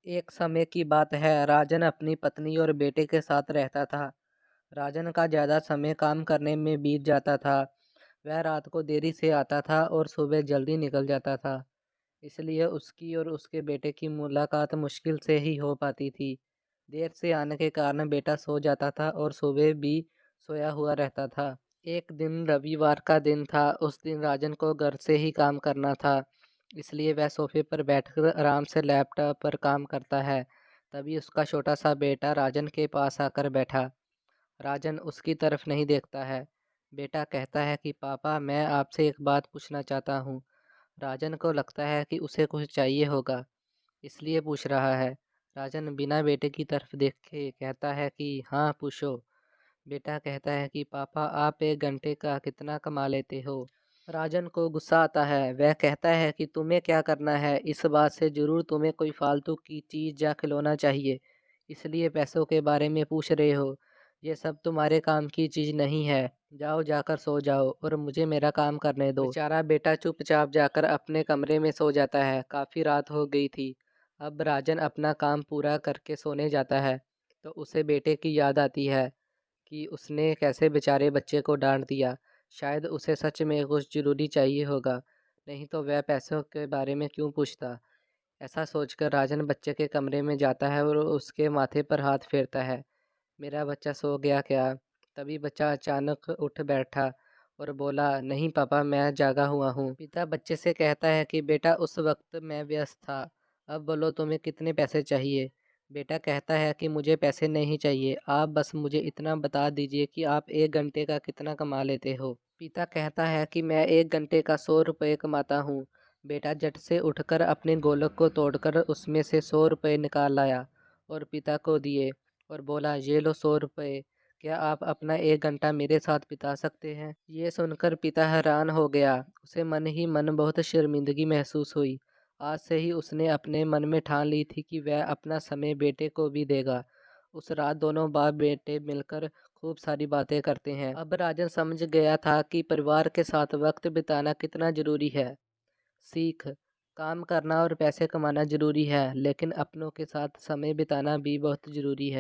एक समय की बात है, राजन अपनी पत्नी और बेटे के साथ रहता था। राजन का ज़्यादा समय काम करने में बीत जाता था। वह रात को देरी से आता था और सुबह जल्दी निकल जाता था। इसलिए उसकी और उसके बेटे की मुलाकात मुश्किल से ही हो पाती थी। देर से आने के कारण बेटा सो जाता था और सुबह भी सोया हुआ रहता था। एक दिन रविवार का दिन था। उस दिन राजन को घर से ही काम करना था, इसलिए वह सोफे पर बैठकर आराम से लैपटॉप पर काम करता है। तभी उसका छोटा सा बेटा राजन के पास आकर बैठा। राजन उसकी तरफ नहीं देखता है। बेटा कहता है कि पापा, मैं आपसे एक बात पूछना चाहता हूँ। राजन को लगता है कि उसे कुछ चाहिए होगा, इसलिए पूछ रहा है। राजन बिना बेटे की तरफ देखे कहता है कि हाँ, पूछो। बेटा कहता है कि पापा, आप 1 घंटे का कितना कमा लेते हो? राजन को गुस्सा आता है। वह कहता है कि तुम्हें क्या करना है, इस बात से ज़रूर तुम्हें कोई फालतू की चीज़ या खिलौना चाहिए, इसलिए पैसों के बारे में पूछ रहे हो। ये सब तुम्हारे काम की चीज़ नहीं है। जाओ, जाकर सो जाओ और मुझे मेरा काम करने दो। बेचारा बेटा चुपचाप जाकर अपने कमरे में सो जाता है। काफ़ी रात हो गई थी। अब राजन अपना काम पूरा करके सोने जाता है तो उसे बेटे की याद आती है कि उसने कैसे बेचारे बच्चे को डांट दिया। शायद उसे सच में कुछ ज़रूरी चाहिए होगा, नहीं तो वह पैसों के बारे में क्यों पूछता। ऐसा सोचकर राजन बच्चे के कमरे में जाता है और उसके माथे पर हाथ फेरता है। मेरा बच्चा सो गया क्या? तभी बच्चा अचानक उठ बैठा और बोला, नहीं पापा, मैं जागा हुआ हूँ। पिता बच्चे से कहता है कि बेटा, उस वक्त मैं व्यस्त था। अब बोलो, तुम्हें कितने पैसे चाहिए? बेटा कहता है कि मुझे पैसे नहीं चाहिए, आप बस मुझे इतना बता दीजिए कि आप 1 घंटे का कितना कमा लेते हो। पिता कहता है कि मैं 1 घंटे का 100 रुपये कमाता हूँ। बेटा झट से उठकर अपने गोलक को तोड़कर उसमें से 100 रुपये निकाल लाया और पिता को दिए और बोला, ये लो 100 रुपये। क्या आप अपना 1 घंटा मेरे साथ बिता सकते हैं? ये सुनकर पिता हैरान हो गया। उसे मन ही मन बहुत शर्मिंदगी महसूस हुई। आज से ही उसने अपने मन में ठान ली थी कि वह अपना समय बेटे को भी देगा। उस रात दोनों बाप बेटे मिलकर खूब सारी बातें करते हैं। अब राजन समझ गया था कि परिवार के साथ वक्त बिताना कितना ज़रूरी है। सीख, काम करना और पैसे कमाना ज़रूरी है, लेकिन अपनों के साथ समय बिताना भी बहुत ज़रूरी है।